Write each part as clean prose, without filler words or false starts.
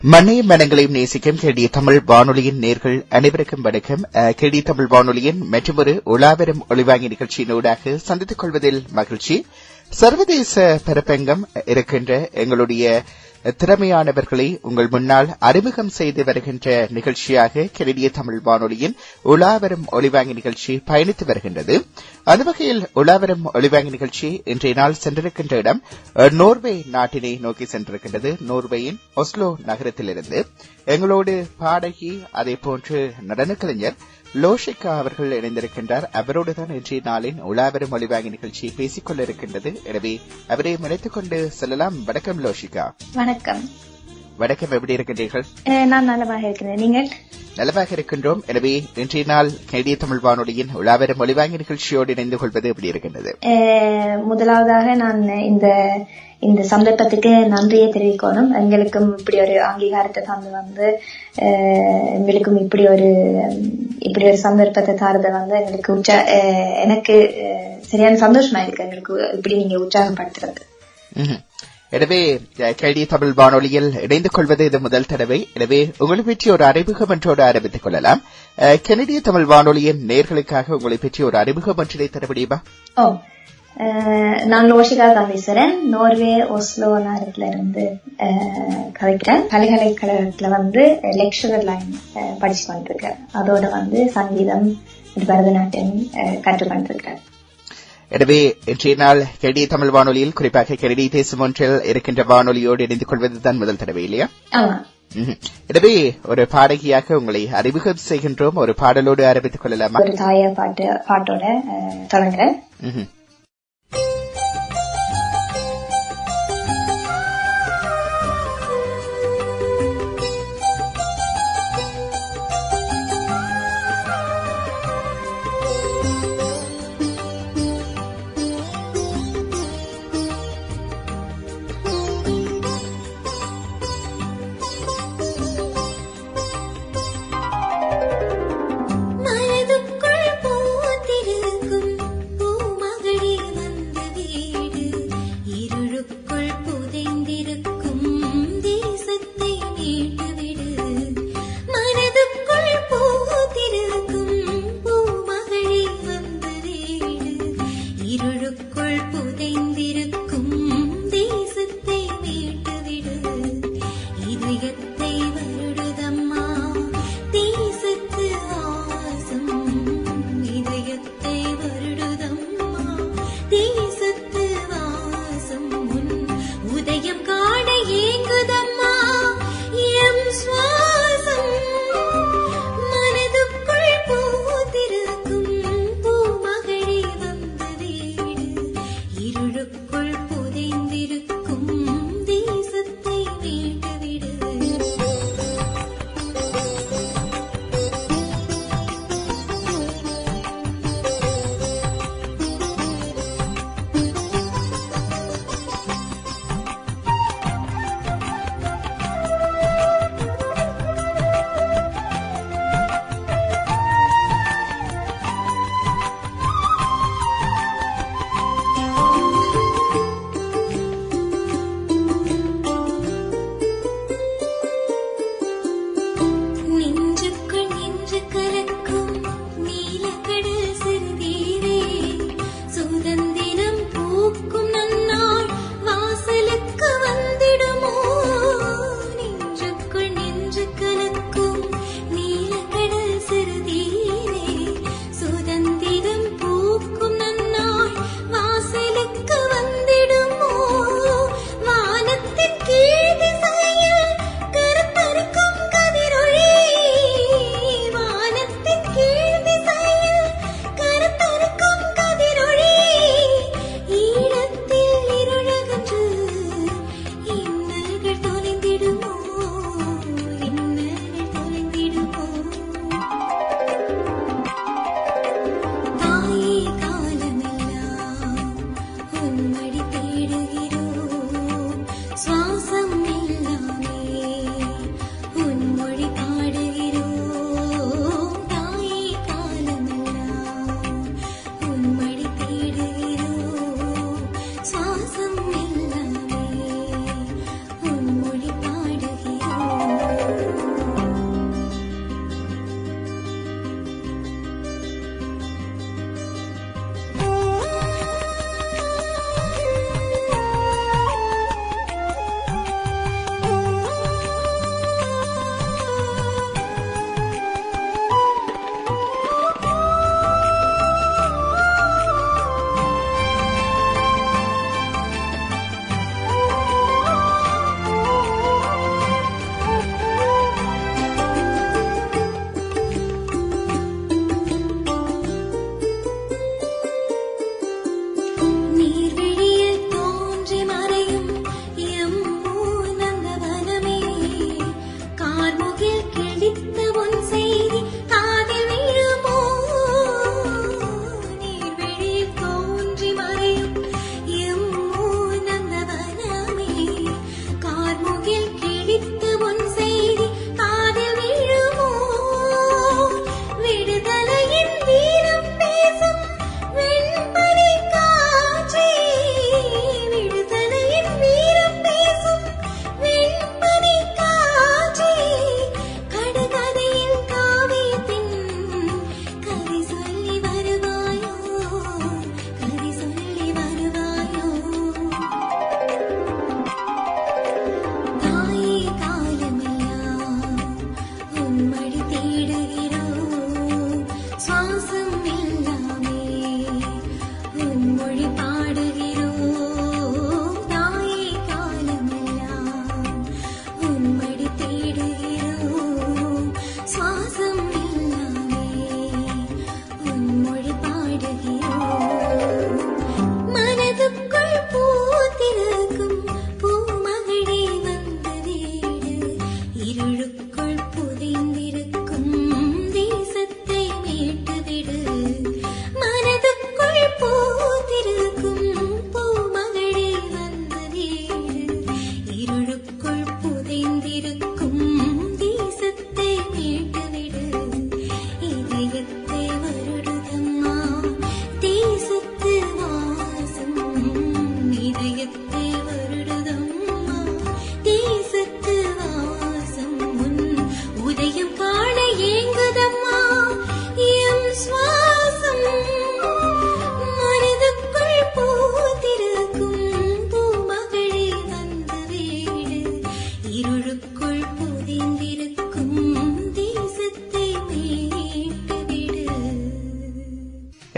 மண்ணையும் மனங்களையும் நேசிக்கும் கேடிய தமிழ் வானொலியின் நேர்கள் அனைவருக்கும் வணக்கம். கேடிய தமிழ் வானொலியின் மற்றொரு உலாவரும் ஒளிவாங்கி நிகழ்ச்சியினூடாக சந்தித்துக் கொள்வதில் மகிழ்ச்சி. சர்வதேச பரப்பெங்கும் இருக்கின்ற எங்களுடைய திறமையானவர்களை உங்கள் முன்னால் அறிமுகம் செய்து வருகின்ற நிகழ்ச்சியாக கனடிய தமிழ் வானொலியின் உலாவரும் ஒளிவாங்கி நிகழ்ச்சி பயணித்து வருகின்றது. அந்த வகையில் உலாவரும் ஒளிவாங்கி நிகழ்ச்சி இன்றைய நாள் சென்றிருக்கின்ற இடம் நோர்வே நாட்டினை நோக்கி சென்றிருக்கின்றது. நோர்வேயின் ஒஸ்லோ நகரத்திலிருந்து எங்களோடு பாடகி அதே போன்று நடனக்கலைஞர் லோஷிகா அவர்கள் இணைந்திருக்கின்றார். அவரோடுதான் இன்றைய நாளின் உலாவரும் ஒளிவாங்கி நிகழ்ச்சி பேசிக் கொண்டிருக்கின்றது. எனவே அவரை மறைத்துக் கொண்டு செல்லலாம். வணக்கம் லோஷிகா. வணக்கம். வணக்கம், எப்படி இருக்கின்றீர்கள்? நான் நலமாக இருக்கிறேன். நீங்கள்? நலமாக இருக்கின்றோம். எனவே இன்றைய நாள் கனடிய தமிழ் வானொலியின் உலாவரும் ஒளிவாங்கி நிகழ்ச்சியோடு இணைந்து கொள்வது எப்படி இருக்கின்றது? முதலாவதாக நான் இந்த சந்தர்ப்பத்துக்கு நன்றியை தெரிவிக்கணும். எங்களுக்கும் இப்படி ஒரு அங்கீகாரத்தை தந்து வந்து எங்களுக்கும் இப்படி ஒரு சந்தர்ப்பத்தை தரது வந்து எங்களுக்கு எனக்கு சரியான சந்தோஷமா இருக்கு. எங்களுக்கு இப்படி நீங்க உற்சாகப்படுத்துறது. எனவே கனடிய தமிழ் வானொலியில் இணைந்து கொள்வது இது முதல் தடவை. எனவே உங்களை பற்றி ஒரு அறிமுகம் ஒன்றோடு ஆரம்பித்துக் கொள்ளலாம். கனடிய தமிழ் வானொலியின் நேர்களுக்காக உங்களை பற்றி ஒரு அறிமுகம் ஒன்றினை தர முடியுமா? நான் லோஷிகா காந்தீஸ்வரன், நோர்வே ஒஸ்லோ நகரத்துல இருந்து கலைக்கிறேன். பல்கலைக்கழகத்துல வந்து லெக்சரர் லைன் படிச்சு கொண்டிருக்கேன். அதோட வந்து சங்கீதம், பரதநாட்டியம் கற்றுக்கொண்டிருக்கேன். எனவே இன்றைய நாள் கனடிய தமிழ் வானொலியில், குறிப்பாக கனடிய தேசம் ஒன்றில் இருக்கின்ற வானொலியோடு இணைந்து கொள்வதுதான் முதல் தடவை இல்லையா? எனவே ஒரு பாடகியாக உங்களை அறிமுகம் செய்கின்றோம். ஒரு பாடலோடு ஆரம்பித்துக் கொள்ளலாமா? ஒரு தாய பாட்டோட தொடங்குறேன். மனதுக்குள் பூத்திருக்கும் பூமகள்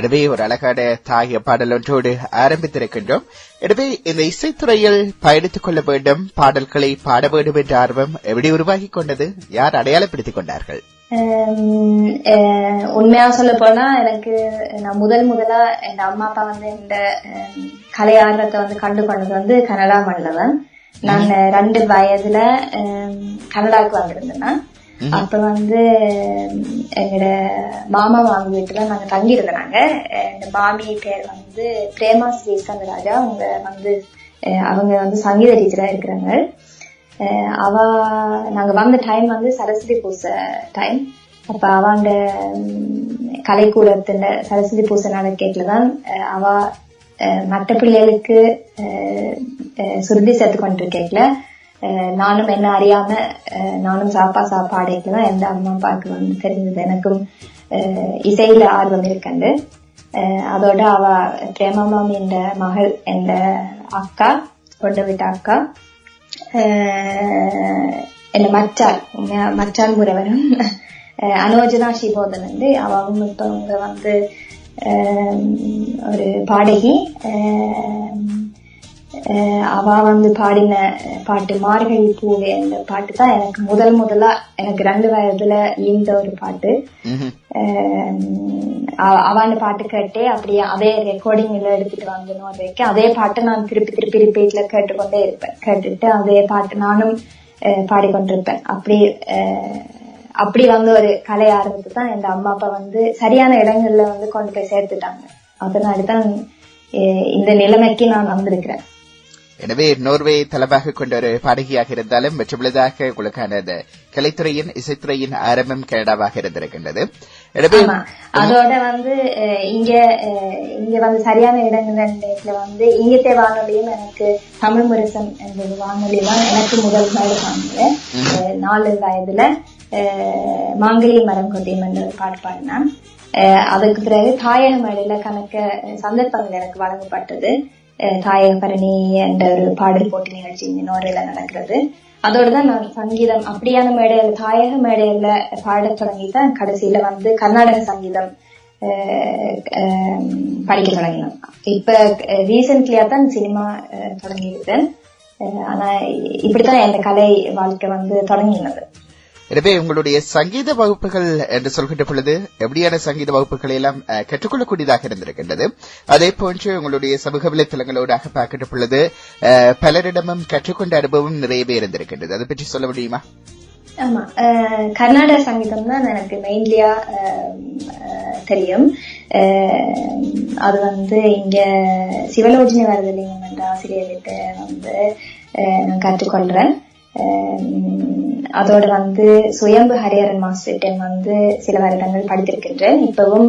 எனவே ஒரு அழகான தாய பாடல் ஒன்றோடு ஆரம்பித்திருக்கின்றோம். எனவே இந்த இசைத்துறையில் பயணித்துக் கொள்ள வேண்டும், பாடல்களை பாட வேண்டும் என்ற ஆர்வம் எப்படி உருவாகி கொண்டது? யார் அடையாளப்படுத்திக் கொண்டார்கள்? உண்மையா சொல்ல போனா எனக்கு நான் முதலா என் அம்மா அப்பா இந்த கலை ஆர்வத்தை கண்டு கொண்டது கனடா மண்ணில்தான். நான் 2 வயதுல கனடாவுக்கு வந்திருந்தேன். அப்ப எங்கட மாமா மாமி வீட்டுல நாங்க தங்கி இருந்தோம். எங்க மாமி பேர் பிரேமா ஸ்ரீ சந்திரராஜா. அவங்க சங்கீத டீச்சரா இருக்கிறாங்க. நாங்க வந்த டைம் சரஸ்வதி பூசை டைம். அப்ப அவங்க கலைக்கூடத்துல சரஸ்வதி பூசை நடக்கேட்டுலதான் அவ மற்ற பிள்ளைகளுக்கு சுருதி சேர்த்து கொண்டிருக்கேட்ல நானும் என்ன அறியாம நானும் சாப்பாடேக்குதான் எந்த அம்மா அப்பாவுக்கு தெரிஞ்சது. எனக்கும் இசையில ஆர்வம் இருக்கண்டு. அதோட அவ பிரேமா மாமி என்ற மகள் என்ற அக்கா கொண்டு விட்ட அக்கா என்ன மச்சான் முறவரும் அனோஜனா ஸ்ரீபோதன் அவங்க இப்ப அவங்க ஒரு பாடகி. அவ பாடின பாட்டு மார்கழி பூவே அந்த பாட்டு தான் எனக்கு முதலா எனக்கு 2 வயதுல ஈந்த ஒரு பாட்டு. அவன் பாட்டு கேட்டே அப்படியே அதே ரெக்கார்டிங்ல எடுத்துட்டு வந்தனும் வரைக்கும் அதே பாட்டை நான் திருப்பி ரிப்பீட்ல கேட்டுக்கொண்டே இருப்பேன். கேட்டுட்டு அதே பாட்டு நானும் பாடிக்கொண்டிருப்பேன். அப்படி ஒரு கலை ஆரம்பித்து தான் எங்க அம்மா அப்பா சரியான இடங்கள்ல கொண்டு போய் சேர்த்துட்டாங்க. அதனாலதான் இந்த நிலைமைக்கு நான் வந்திருக்கிறேன். எனவே நோர்வே தளமாக கொண்ட ஒரு பாடகியாக இருந்தாலும் மற்றபடியாக உங்களுக்கான கலைத்துறையின் இசைத்துறையின் ஆரம்பம் கனடாவாக இருந்திருக்கின்றது. அதோட இங்க சரியான இடங்கள்ல இங்கத்தே வானொலியும் எனக்கு தமிழ் முரசம் என்ற வானொலி தான் எனக்கு முதல் பாடு. 4 வயதுல மாங்கலி மரம் கொட்டியம் என்ற ஒரு பாட்டு பாடினான். அதுக்கு பிறகு தாயக மேடையில கணக்க சந்தர்ப்பங்கள் எனக்கு வழங்கப்பட்டது. தாயக பரணி என்ற ஒரு பாடல் போட்டி நிகழ்ச்சி நோர்வேல நடக்கிறது. அதோடதான் நான் சங்கீதம் அப்படியான மேடையில தாயக மேடையில பாட தொடங்கிதான் கடைசியில கர்நாடக சங்கீதம் படிக்க தொடங்கினோம். இப்ப ரீசென்ட்லியா தான் சினிமா தொடங்கியிருக்கேன். ஆனா இப்படித்தான் என் கலை வாழ்க்கை தொடங்கினது. எனவே உங்களுடைய சங்கீத வகுப்புகள் என்று சொல்கின்ற பொழுது எப்படியான சங்கீத வகுப்புகளை எல்லாம் கற்றுக்கொள்ளக்கூடியதாக இருந்திருக்கின்றது. அதே போன்று உங்களுடைய சமூக வலைத்தளங்களோடாக பார்க்கின்ற பொழுது பலரிடமும் கற்றுக்கொண்ட அனுபவம் நிறையவே இருந்திருக்கின்றது. அதை பற்றி சொல்ல முடியுமா? ஆமா, கர்நாடக சங்கீதம் தான் எனக்கு மெயின்லியா தெரியும். அது இங்க சிவலோஜினி வரதலிங்கம் என்ற ஆசிரியர்கிட்ட நான் கற்றுக்கொள்றேன். அதோட சுயம்பு ஹரிஹரன் மாஸ்டர்கிட்ட சில வருடங்கள் படித்திருக்கின்றேன். இப்பவும்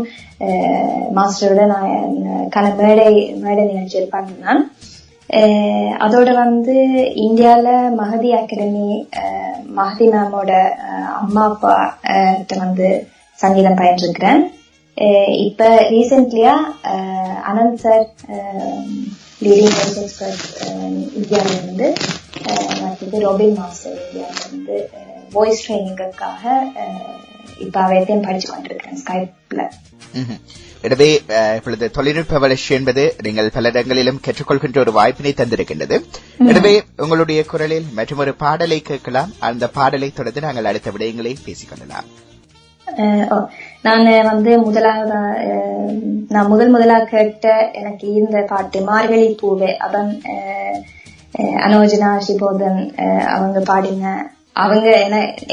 மாஸ்டரோட நான் மேடை நிகழ்ச்சியில் பண்றேன். அதோட இந்தியால மகதி அகாடமி மகதி மேமோட அம்மா அப்பா சங்கீதம் பயின்றிருக்கிறேன். இப்ப ரீசென்ட்லியா அனந்த் சார் லீடிங் எக்ஸ்பர்ட் இந்தியாவில ரோபின் மாஸ்டர் இந்தியாவில வாய்ஸ் ட்ரைனிங்குக்காக இப்ப அவையத்தையும் படிச்சு கொண்டிருக்கிறேன் ஸ்கைப்ல. எனவே இப்பொழுது தொழில்நுட்ப வளர்ச்சி என்பது நீங்கள் பல இடங்களிலும் கற்றுக்கொள்கின்ற ஒரு வாய்ப்பினை தந்திருக்கின்றது. எனவே உங்களுடைய குரலில் மற்றொரு பாடலை கேட்கலாம். அந்த பாடலை தொடர்ந்து நாங்கள் அடுத்த விடயங்களை பேசிக்கொள்ளலாம். நான் முதலாக கேட்ட எனக்கு இந்த பாட்டு மார்கழி பூவே. அதன் அனோஜனா ஸ்ரீபோதன் அவங்க பாடின அவங்க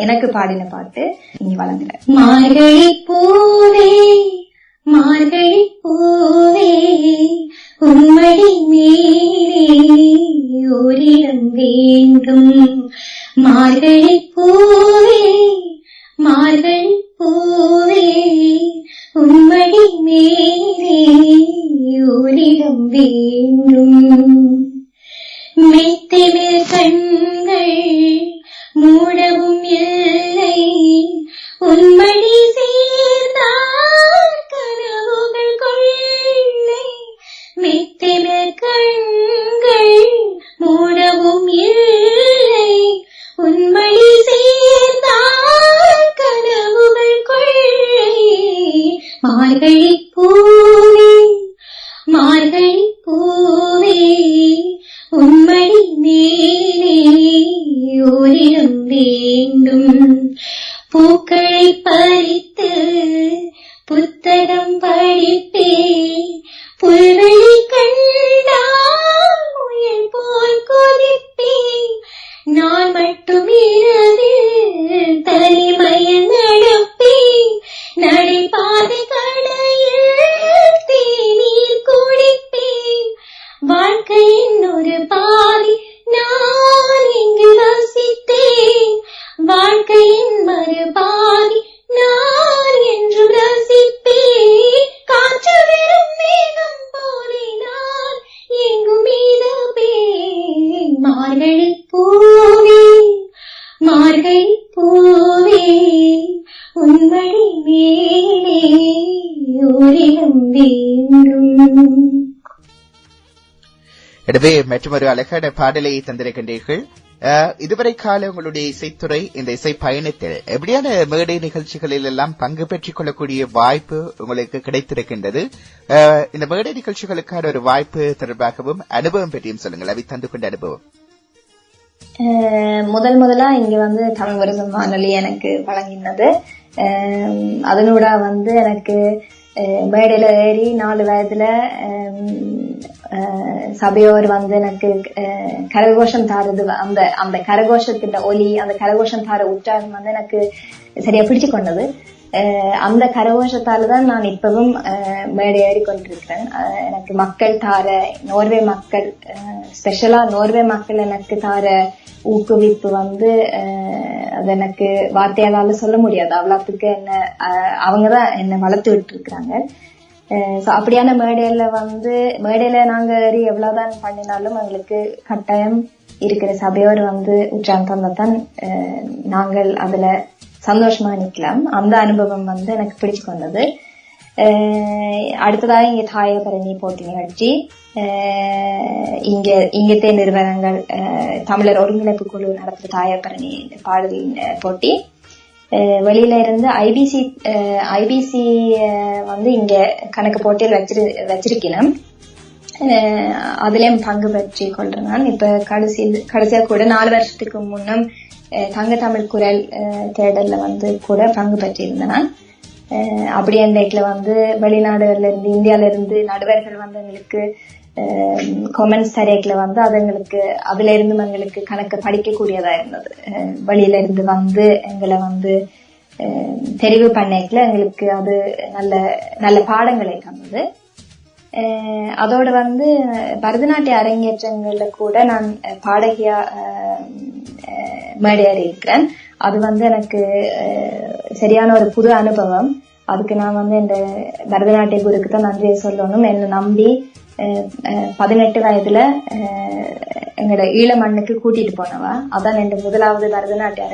எனக்கு பாடின பாட்டு இனி வழங்குறேன். மார்கழி பூவே மார்கழி பூவே உம்மடி மேலே ஓரிடம் வேண்டும். மார்கழி பூவே மார்கழி பூவே உம்மடி மேலே ஓரிடம் வேண்டும். மெத்திவில் கண்கள் மூடவும் இல்லை உன்மடி சேர்ந்தால் கனவுகள் கொள்ளை. மெத்திவில் கண்கள் மூடவும் இல்லை உன்மடி சேர்ந்தால் கனவுகள் கொள்ளை. மார்கழி பூவே மார்கழி பூவே உம்மடி மேலே ஓரிடம் வேண்டும். பூக்களை பறித்து புத்தகம் படிப்பே புல்வெளி கண்டால் முயல் போல் கொதிப்பேன். நான் மட்டும் இரவில் தனிமையில் நடப்பேன். நடைபாதை கடையில் தேநீர் குடிப்பேன். வாழ்க்கையின் ஒரு பாதி நான் இங்கு ரசித்தேன். வாழ்க்கையின் மறுபாதி நான் என்று ரசிப்பேன். காற்று வெறும் மேகம் போலே நான் எங்கும் மீதப்பேன். மார்கழி பூவே மார்கழி பூவே உன்மடி மேலே ஓரிடம் வேண்டும். எனவே மற்றொரு அழகான பாடலை தந்திருக்கின்றீர்கள். இதுவரை கால உங்களுடைய இசைத்துறை இந்த இசை பயணத்தில் எப்படியான மேடை நிகழ்ச்சிகளில் எல்லாம் பங்கு பெற்றுக் கொள்ளக்கூடிய வாய்ப்பு உங்களுக்கு கிடைத்திருக்கின்றது? இந்த மேடை நிகழ்ச்சிகளுக்கான ஒரு வாய்ப்பு தொடர்பாகவும் அனுபவம் பற்றியும் சொல்லுங்கள். அவை தந்து கொண்ட அனுபவம். முதலா இங்க தமிழ் வருஷம் வானொலி எனக்கு வழங்கினது. அதனோட எனக்கு மேடையில ஏறி 4 வயதுல சபையோர் எனக்கு கரகோஷம் தாரது, அந்த கரகோஷத்தின் ஒலி, அந்த கரகோஷம் தார உற்சாகம் எனக்கு சரியா பிடிச்சு கொண்டது. அந்த கரகோஷத்தாலதான் நான் இப்பவும் மேடை ஏறி கொண்டிருக்கிறேன். எனக்கு மக்கள் தார, நோர்வே மக்கள், ஸ்பெஷலா நோர்வே மக்கள் எனக்கு தார ஊக்குவிப்பு அது எனக்கு வார்த்தையால சொல்ல முடியாது. அவ்வளவுக்கு அவங்கதான் என்ன வளர்த்து விட்டு இருக்கிறாங்க. அப்படியான மேடையில நாங்க எவ்வளவுதான் பண்ணினாலும் எங்களுக்கு கட்டாயம் இருக்கிற சபையோர் உற்சாகம் தந்ததான் நாங்கள் அதுல சந்தோஷமா நிக்கலாம். அந்த அனுபவம் எனக்கு பிடிச்சு கொண்டது. அடுத்ததாக இங்க தாயபரணி போட்டி நிகழ்ச்சி, இங்கத்தே நிறுவனங்கள் தமிழர் ஒருங்கிணைப்பு குழு நடத்துற தாயபரணி பாடல் போட்டி. வெளியில இருந்து ஐபிசி இங்க கணக்கு போட்டியில் வச்சிருக்கேன். அதுலயும் பங்கு பெற்றி கொள்றேன். நான் இப்ப கடைசியா கூட 4 வருஷத்துக்கு முன்னம் தங்க தமிழ் குரல் தேடல்ல கூட பங்கு பெற்றிருந்தேன். அப்படி அந்த வெளிநாடுகள்ல இருந்து, இந்தியால இருந்து நடுவர்கள் எங்களுக்கு கொமெண்ட்ஸ் தரைக்குல அது எங்களுக்கு அதுல இருந்து எங்களுக்கு கணக்கு படிக்க கூடியதா இருந்தது. வெளியில இருந்து எங்களை தெரிவு பண்ணைக்குல எங்களுக்கு அது நல்ல நல்ல பாடங்களை தந்தது. அதோட பரதநாட்டிய அரங்கேற்றங்கள்ல கூட நான் பாடகியா மேடையாடி இருக்கிறேன். அது எனக்கு சரியான ஒரு புது அனுபவம். அதுக்கு நான் இந்த பரதநாட்டிய குருக்கு தான் நன்றியை சொல்லணும். என்னை நம்பி 18 வயதுல எங்களோட ஈழ மண்ணுக்கு கூட்டிட்டு போனவா. அதான் என் முதலாவது பரதநாட்டிய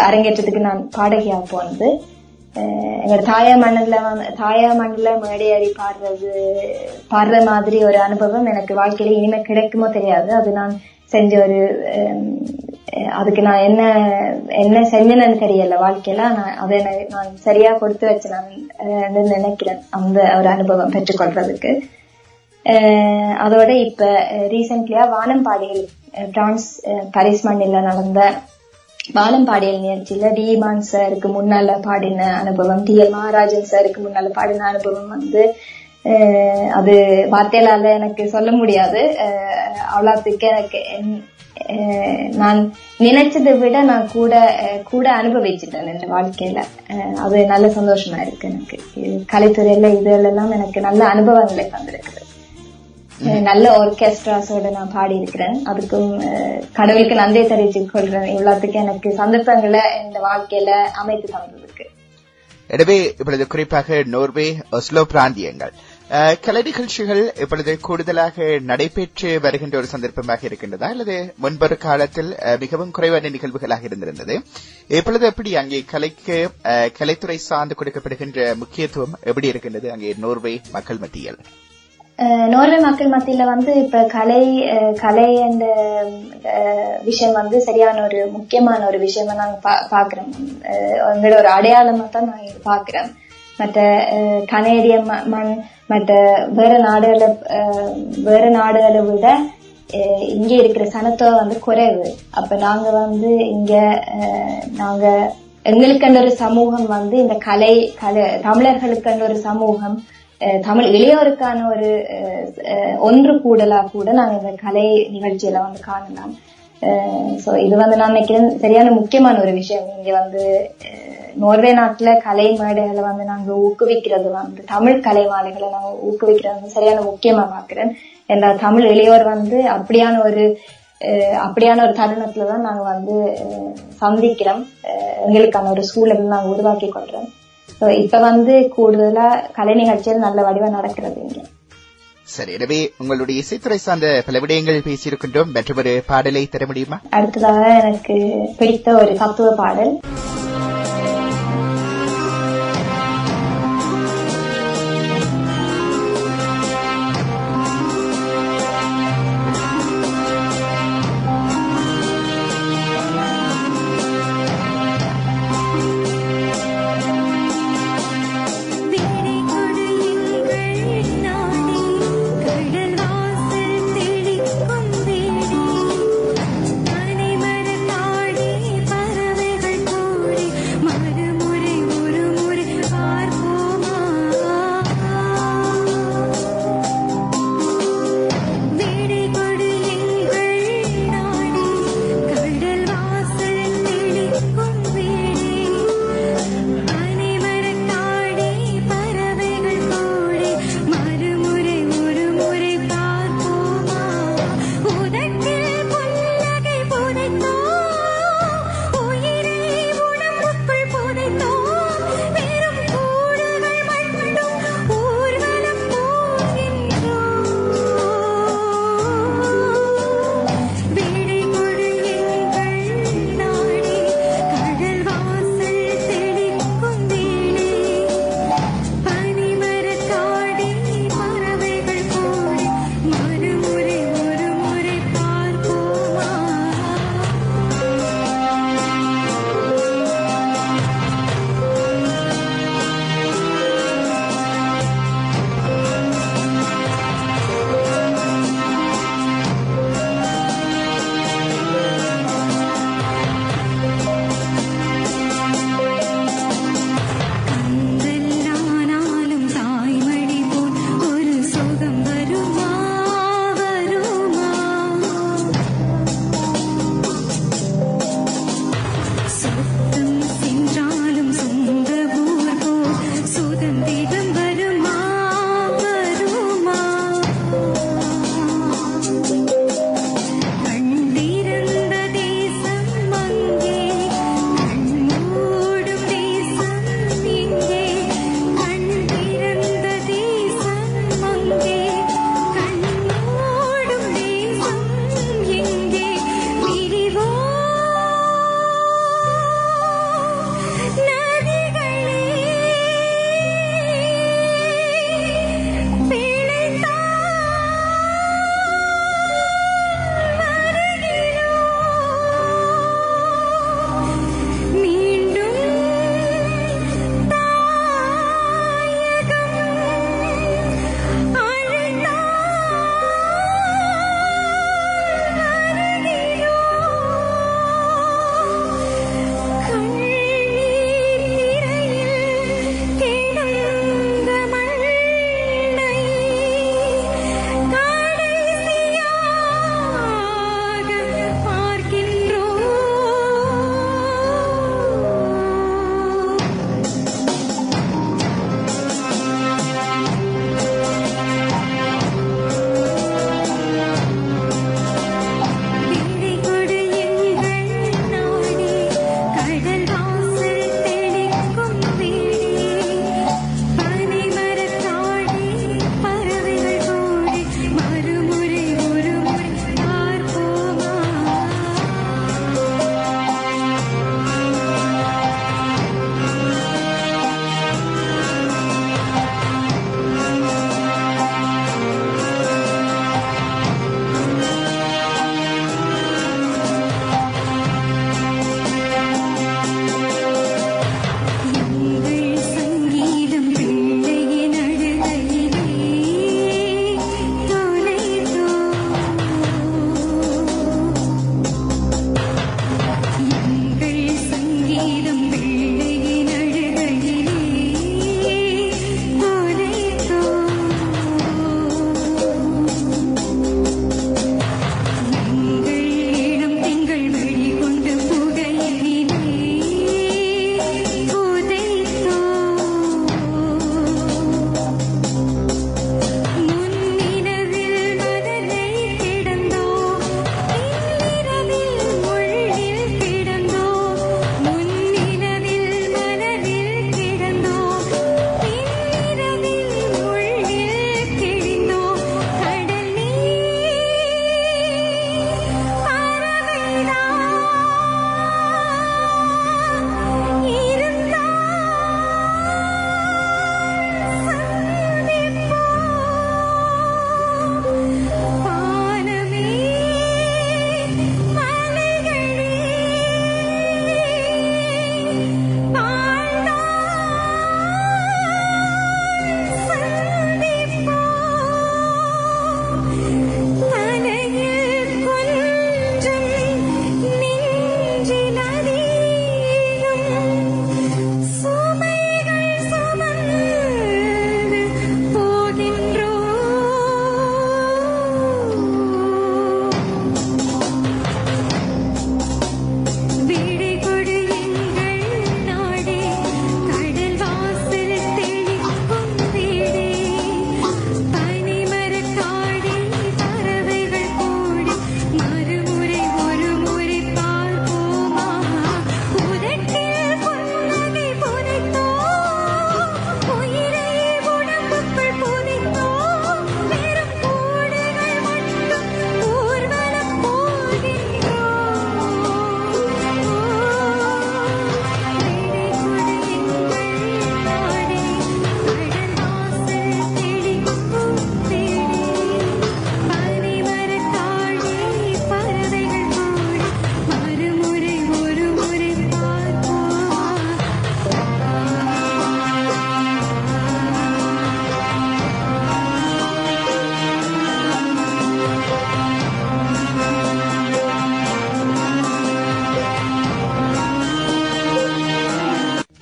அரங்கேற்றத்துக்கு நான் பாடகியா போனது. எங்களோட தாயா மண்ணுல மேடையாடி பாடுற மாதிரி ஒரு அனுபவம் எனக்கு வாழ்க்கையில இனிமே கிடைக்குமோ தெரியாது. அது நான் செஞ்ச ஒரு அதுக்கு நான் என்ன செஞ்சேன்னு தெரியல வாழ்க்கையில. நான் சரியா கொடுத்து வச்சு நான் நினைக்கிறேன் அந்த ஒரு அனுபவம் பெற்றுக்கொள்றதுக்கு. அதோட இப்ப ரீசென்ட்லியா வானம்பாடியில் பிரான்ஸ் பாரிஸ் மண்ணில நடந்த வானம்பாடியல் நிகழ்ச்சியில டி.மான் சாருக்கு முன்னால பாடின அனுபவம், T.L. மகாராஜன் சாருக்கு முன்னால பாடின அனுபவம் அது வார்த்தையால எனக்கு சொல்ல முடியாது. அவ்வளவுக்கு எனக்கு நான் நினைச்சதை விட நான் கூட அனுபவிச்சுட்டேன் என் வாழ்க்கையில. அது நல்ல சந்தோஷமா இருக்கு எனக்கு. கலைத்துறையில இதெல்லாம் எனக்கு நல்ல அனுபவங்களை தந்திருக்குது. நல்ல ஆர்கெஸ்ட்ராஸோட நான் பாடி இருக்கிறேன். அதுக்கும் கடவுளுக்கு நன்றி தெரிவிச்சு கொள்றேன். இவ்வளவுக்கு எனக்கு சந்தர்ப்பங்களை இந்த வாழ்க்கையில அமைத்து தந்ததுக்கு. எனவே இப்பொழுது குறிப்பாக நோர்வே, ஒஸ்லோ பிராந்தியங்கள் கலை நிகழ்ச்சிகள் இப்பொழுது கூடுதலாக நடைபெற்று வருகின்ற ஒரு சந்தர்ப்பமாக இருக்கின்றதா, அல்லது முன்பொரு காலத்தில் மிகவும் குறைவான நிகழ்வுகளாக இருந்திருந்தது? இப்பொழுது எப்படி அங்கே கலைத்துறை சார்ந்து கொடுக்கப்படுகின்ற முக்கியத்துவம் எப்படி இருக்கின்றது அங்கே நோர்வே மக்கள் மத்தியில்? நோர்வே மக்கள் மத்தியில இப்ப கலை என்ற விஷயம் சரியான ஒரு முக்கியமான ஒரு விஷயமா நாங்க பாக்குறோம். எங்களோட ஒரு அடையாளமா தான் நான் பாக்குறேன். மற்ற கனேடிய மற்ற வேற நாடுகளை விட இங்க இருக்கிற சனத்தொகை குறைவு. அப்ப நாங்க இங்க எங்களுக்கென்ற ஒரு சமூகம் இந்த கலை தமிழர்களுக்கென்ற ஒரு சமூகம், தமிழ் இளையோருக்கான ஒரு ஒன்று கூடலா கூட நாங்க இந்த கலை நிகழ்ச்சியில காணலாம். சோ இது நான் நினைக்கிறேன் சரியான முக்கியமான ஒரு விஷயம். இங்க நோர்வே நாட்டுல கலை மேடைகளை நாங்க ஊக்குவிக்கிறது தமிழ் கலை மாலைகளை நாங்க ஊக்குவிக்கிறது சரியான முக்கியமா பாக்குறேன். என்ற தமிழ் இளையோர் அப்படியான ஒரு தருணத்துலதான் நாங்க சந்திக்கிறோம். எங்களுக்கான ஒரு சூழல் நாங்க உருவாக்கி கொள்றோம். இப்ப கூடுதலா கலை நிகழ்ச்சிகள் நல்ல வடிவம் நடக்கிறது இங்க. சரி, எனவே உங்களுடைய இசைத்துறை சார்ந்த பல விடயங்கள் பேசியிருக்கின்றோம். மற்றொரு பாடலை தர முடியுமா? அடுத்ததாக எனக்கு பிடித்த ஒரு தத்துவ பாடல். பறவைகள் கூட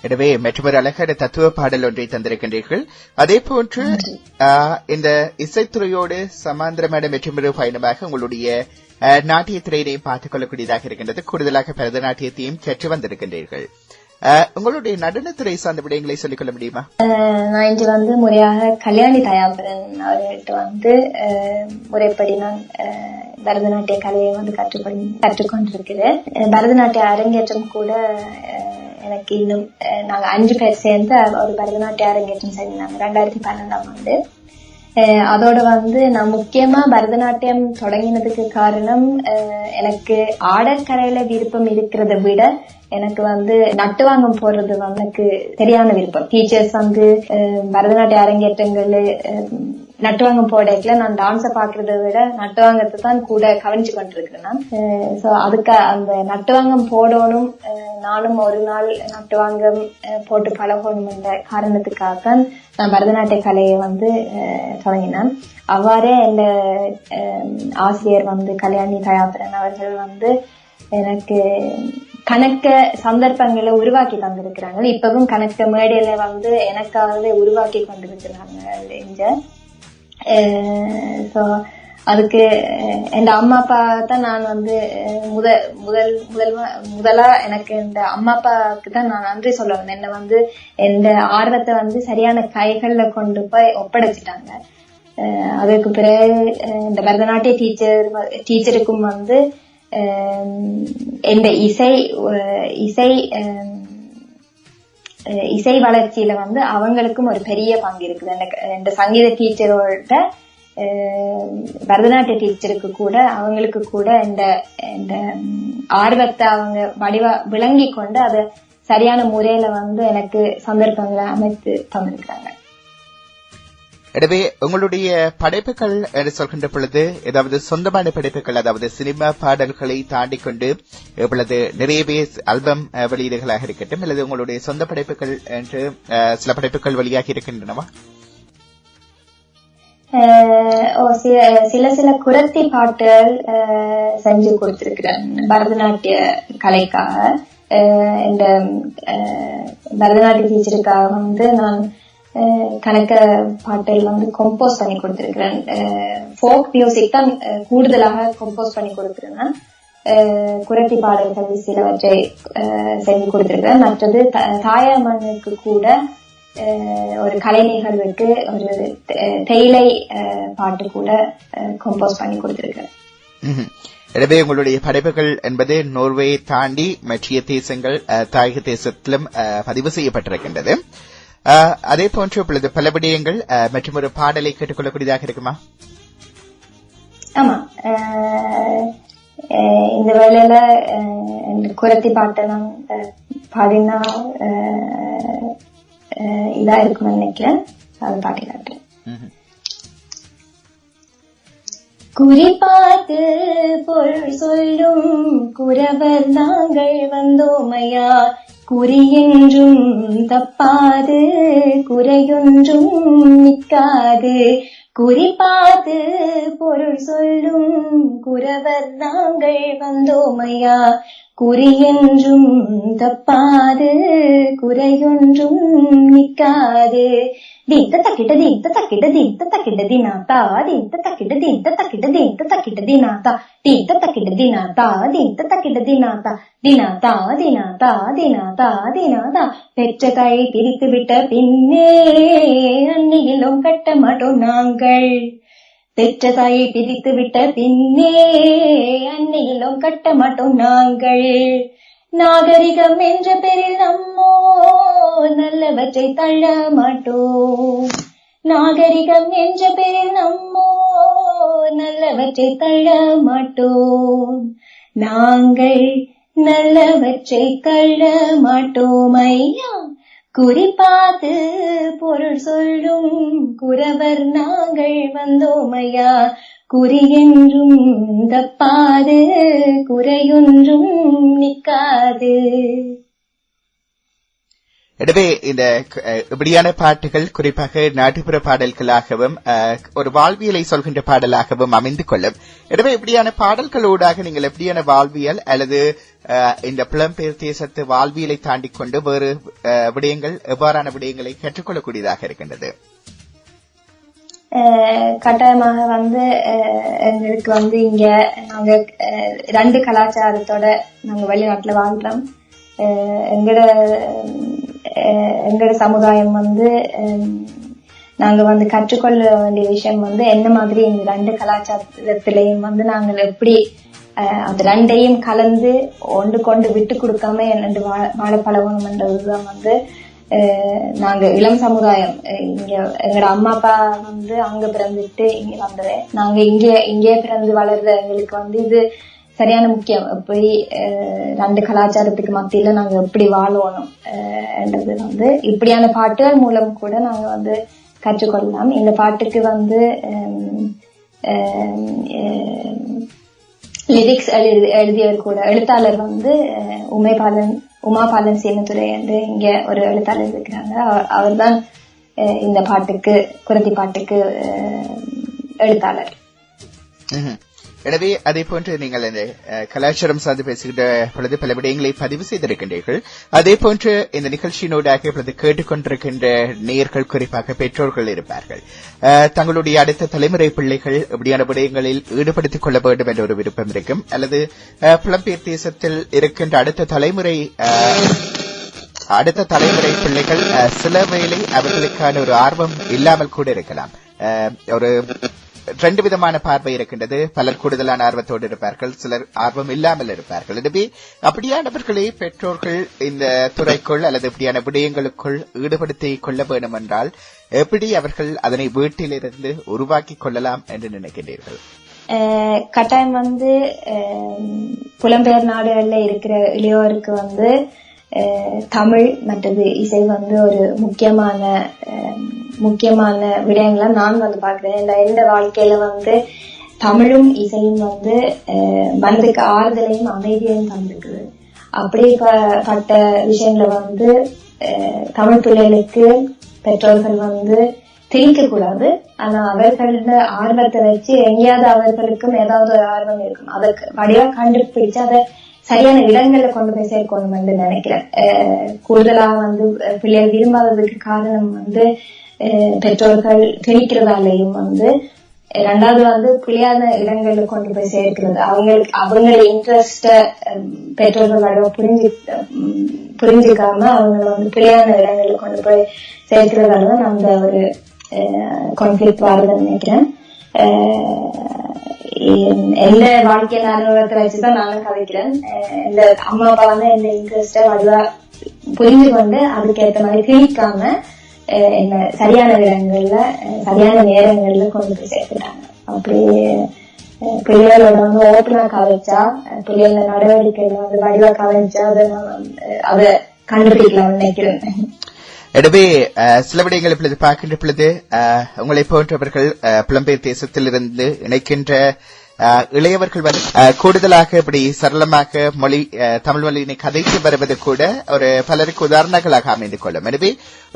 எனவே மற்றொரு அழகான தத்துவ பாடல் ஒன்றை தந்திருக்கின்றீர்கள். அதே போன்று இந்த இசைத்துறையோடு சமாந்திரமான மற்றொரு பயணமாக உங்களுடைய நாட்டிய திரையினையும் பார்த்துக் கொள்ளக்கூடியதாக இருக்கின்றது. கூடுதலாக பரதநாட்டியத்தையும் கற்று வந்திருக்கின்றீர்கள். உங்களுடைய நடனத்துறை சார்ந்த விடயங்களை சொல்லிக் கொள்ள முடியுமா? நான் இன்று முறையாக கல்யாணி தயாபரன் அவர்கிட்ட முறைப்படி நான் பரதநாட்டிய கலையை கற்றுக்கொண்டிருக்கிறேன். பரதநாட்டிய அரங்கேற்றம் கூட எனக்கு இன்னும் நாங்க 5 பேர் சேர்ந்து ஒரு பரதநாட்டிய அரங்கேற்றம் செஞ்சாங்க 2012 அதோட நான் முக்கியமா பரதநாட்டியம் தொடங்கினதுக்கு காரணம் எனக்கு ஆடற்கலையில விருப்பம் இருக்கிறத விட எனக்கு நட்டுவாங்கம் போறது எனக்கு சரியான விருப்பம். டீச்சர்ஸ் பரதநாட்டிய அரங்கேற்றங்கள்ல நட்டுவாங்கம் போடல நான் டான்ஸ பாக்குறத விட நட்டுவாங்கத்தை தான் கூட கவனிச்சு கொண்டிருக்கிறேன். சோ அதுக்கு அந்த நட்டுவாங்கம் போடணும், நானும் ஒரு நாள் நட்டுவாங்கம் போட்டு பழகணும் என்ற காரணத்துக்காக தான் நான் பரதநாட்டிய கலையை தொடங்கினேன். அவ்வாறே இந்த ஆசிரியர் கல்யாணி தயாபரன் அவர்கள் எனக்கு கணக்க சந்தர்ப்பங்களை உருவாக்கி தந்திருக்கிறாங்க. இப்பவும் கணக்க மேடையில எனக்காகவே உருவாக்கி கொண்டிருக்கிறாங்க. அதுக்கு என் அம்மா அப்பா தான் நான் முதலா எனக்கு இந்த அம்மா அப்பாவுக்கு தான் நான் நன்றி சொல்லணும். என்ன எந்த ஆர்வத்தை சரியான கைகள்ல கொண்டு போய் ஒப்படைச்சிட்டாங்க. அதுக்கு பிறகு இந்த பரதநாட்டிய டீச்சருக்கும் இந்த இசை வளர்ச்சியில அவங்களுக்கும் ஒரு பெரிய பங்கு இருக்குது. இந்த சங்கீத டீச்சரோட பரதநாட்டிய டீச்சருக்கு கூட அவங்களுக்கு கூட இந்த ஆர்வத்தை அவங்க விளங்கி கொண்டு அதை சரியான முறையில எனக்கு சந்தர்ப்பங்களை அமைத்து தந்திருக்காங்க. எனவே உங்களுடைய படைப்புகள் என்று சொல்கின்ற பொழுது ஏதாவது சொந்தமான படைப்புகள், அதாவது சினிமா பாடல்களை தாண்டி கொண்டு இப்பொழுது நிறையவே ஆல்பம் வெளியீடுகளாக இருக்கட்டும் அல்லது உங்களுடைய சொந்த படைப்புகள் என்று சில படைப்புகள் வெளியாகி இருக்கின்றனவா? சில குரத்தி பாட்டுகள் செஞ்சு கொடுத்திருக்கிறேன் பரதநாட்டிய கலைக்காக. இந்த பரதநாட்டிய டீச்சருக்காக நான் கணக்க பாட்டுகள் கம்போஸ் பண்ணி கொடுத்திருக்கிறேன். ஃபோக் மியூசிக் தான் கூடுதலாக கம்போஸ் பண்ணி கொடுத்திருக்கிறேன். குரத்தி பாடல்கள் சிலவற்றை செஞ்சு கொடுத்திருக்கிறேன். மற்றது தாயம்மனுக்கு கூட ஒரு கலை நிகழ்வுக்கு ஒரு தேயிலை பாட்டு கூட கம்போஸ் பண்ணி கொடுத்திருக்கிறேன். எனவே உங்களுடைய படைப்புகள் என்பது நோர்வே தாண்டி மற்ற தேசங்கள் தாயக தேசத்திலும் பதிவு செய்யப்பட்டிருக்கின்றது. அதே போன்று இப்பொழுது பல விடயங்கள் மற்றும் ஒரு பாடலை கேட்டுக்கொள்ளக்கூடியதாக இருக்குமா? ஆமா, இந்த வேளையில குரத்தி பாட்டை நான் பாடினா இதா இருக்கும்னு நினைக்கிறேன். அது பாட்டி காட்டுறேன். குறிப்பாத்து பொருள் சொல்லும் குரவர் நாங்கள் வந்தோமையா, குறியென்றும் தப்பாது குறையொன்றும் நிற்காது. குறிப்பாது பொருள் சொல்லும் குரவர் நாங்கள் வந்தோமையா, குறியென்றும் தப்பாது குறையொன்றும் நிற்காது. தீத்த தக்கிட்ட தீத்த தக்கிட்ட தீத்த தக்கிட்ட தினாத்தா தீத்த தக்கிட்ட தீத்த தக்கிட்ட தீத்த தக்கிட்ட தினாத்தா தீத்த தக்கிட்ட தினாத்தா தீத்த தக்கிட்ட தினாத்தா தினாத்தா தினாத்தா தினாத்தா தினாத்தா. பெற்ற தாயை பிரித்து விட்ட பின்னே அன்னையிலும் கட்ட மாட்டோம் நாங்கள். பெற்ற தாயை பிரித்து விட்ட பின்னே அன்னையிலும் கட்ட மாட்டோம் நாங்கள். நாகரிகம் என்ற பெயரில் நம்மோ நல்லவற்றை தள்ள மாட்டோம். நாகரிகம் என்ற பெயரில் நம்மோ நல்லவற்றை தள்ள மாட்டோம். நாங்கள் நல்லவற்றை தள்ள மாட்டோம் ஐயா. குறிப்பாத்து பொருள் சொல்லும் குரவர் நாங்கள் வந்தோமையா, குறியென்றும் தப்பாது குறையொன்றும் நிற்காது. எனவே இந்த இப்படியான பாட்டுகள் குறிப்பாக நாட்டுப்புற பாடல்களாகவும் ஒரு வாழ்வியலை சொல்கின்ற பாடலாகவும் அமைந்து கொள்ளும். எனவே இப்படியான பாடல்களூடாக நீங்கள் எப்படியான வாழ்வியல் அல்லது இந்த புலம்பெயர் தேசத்து வாழ்வியலை தாண்டிக் கொண்டு வேறு விடயங்கள் எவ்வாறான விடயங்களை கற்றுக்கொள்ளக்கூடியதாக இருக்கின்றது? கட்டாயமாக எங்களுக்கு இங்க நாங்க 2 கலாச்சாரத்தோட நாங்க வெளிநாட்டுல வாழ்றோம். எங்கட சமுதாயம் நாங்க கற்றுக்கொள்ள வேண்டிய விஷயம் என்ன மாதிரி இந்த 2 கலாச்சாரத்திலையும் நாங்கள் எப்படி அது 2ஐயும் கலந்து ஒன்று கொண்டு விட்டு கொடுக்காம என்னண்டு வாழ பழகணும்ன்றதுதான் நாங்க இளம் சமுதாயம். இங்க எங்கட அம்மா அப்பா அங்க பிறந்துட்டு இங்க வந்தது. நாங்க இங்கே பிறந்து வளர்ற எங்களுக்கு இது சரியான முக்கியம். எப்படி 2 கலாச்சாரத்துக்கு மத்தியில நாங்க எப்படி வாழணும் என்றது இப்படியான பாட்டுகள் மூலம் கூட நாங்க கற்றுக்கொள்ளலாம். இந்த பாட்டுக்கு லிரிக்ஸ் எழுதியவர் கூட எழுத்தாளர் உமாபாலன் சீனத்துறை என்று இங்க ஒரு எழுத்தாளர் இருக்கிறாங்க. அவர் தான் இந்த பாட்டுக்கு குரத்தி பாட்டுக்கு எழுத்தாளர். எனவே அதே போன்று நீங்கள் இந்த கலாச்சாரம் சார்ந்து பேசுகின்ற பொழுது பல விடயங்களை பதிவு செய்திருக்கின்றீர்கள். அதே போன்று இந்த நிகழ்ச்சியினூடாக இப்பொழுது கேட்டுக்கொண்டிருக்கின்ற நேயர்கள் குறிப்பாக பெற்றோர்கள் இருப்பார்கள். தங்களுடைய அடுத்த தலைமுறை பிள்ளைகள் இப்படியான விடயங்களில் ஈடுபடுத்திக் கொள்ள வேண்டும் என்ற ஒரு விருப்பம் இருக்கும். அல்லது புலம்பெயர் தேசத்தில் இருக்கின்ற அடுத்த தலைமுறை பிள்ளைகள் சில வேளை அவர்களுக்கான ஒரு ஆர்வம் இல்லாமல் கூட இருக்கலாம். ஒரு 2 விதமான பார்வை இருக்கின்றது. பலர் கூடுதலான ஆர்வத்தோடு இருப்பார்கள், சிலர் ஆர்வம் இல்லாமல் இருப்பார்கள். எனவே அப்படியானவர்களை பெற்றோர்கள் இந்த துறைக்குள் அல்லது இப்படியான விடயங்களுக்குள் ஈடுபடுத்திக் கொள்ள வேண்டும் என்றால் எப்படி அவர்கள் அதனை வீட்டிலிருந்து உருவாக்கி கொள்ளலாம் என்று நினைக்கின்றீர்கள்? கட்டாயம் புலம்பெயர் நாடுகள்ல இருக்கிற இளையோருக்கு தமிழ் மற்றது இசை ஒரு முக்கியமான விடயங்களை நான் பாக்குறேன். எந்த வாழ்க்கையில தமிழும் இசையும் மனதுக்கு ஆறுதலையும் அமைதியையும் தந்திருக்குது. அப்படிப்பட்ட விஷயங்களை தமிழ் பிள்ளைகளுக்கு பெற்றோர்கள் திணிக்க கூடாது. ஆனா அவர்களோட ஆர்வத்தை வச்சு எங்கேயாவது அவர்களுக்கும் ஏதாவது ஒரு ஆர்வம் இருக்கும், அதற்கு வடிவா கண்டுபிடிச்சு அதை சரியான இடங்களை கொண்டு போய் சேர்க்கணும் என்று நினைக்கிறேன். கூடுதலா பிள்ளைகள் விரும்பாததுக்கு காரணம் பெற்றோர்கள் திணிக்கிறதாலையும் ரெண்டாவது பிள்ளையான இடங்கள்ல கொண்டு போய் சேர்க்கிறது. அவங்க இன்ட்ரெஸ்ட பெற்றோர்கள் புரிஞ்சுக்காம அவங்க பிள்ளையான இடங்கள்ல கொண்டு போய் சேர்க்கிறதாலதான் அந்த ஒரு கான்ஃபிளிக்ட் வருதுன்னு நினைக்கிறேன். எந்த வாழ்க்கையில அனுபவத்தை வச்சுதான் நானும் கதைக்கிறேன். இந்த அம்மா அப்பா இந்த இன்ட்ரெஸ்ட வடிவா புரிஞ்சு கொண்டு அதுக்கேற்ற மாதிரி திணிக்காம என்ன சரியான இடங்கள்ல சரியான நேரங்கள்ல கொண்டு போய் சேர்த்துட்டாங்க. அப்படி பிள்ளைகளோட ஓப்பனா கதைச்சா, பிள்ளைகள நடவடிக்கைகள் வடிவா கதைச்சா அதை கண்டுபிடிக்கலாம்னு நினைக்கிறேன். எனவே சில விடயங்கள் இப்பொழுது பார்க்கின்ற பொழுது உங்களை போன்றவர்கள் புலம்பெயர் தேசத்திலிருந்து இணைக்கின்ற இளையவர்கள் கூடுதலாக இப்படி சரளமாக தமிழ் மொழியினை கதைத்து வருவது கூட ஒரு பலருக்கு உதாரணங்களாக அமைந்து கொள்ளும். எனவே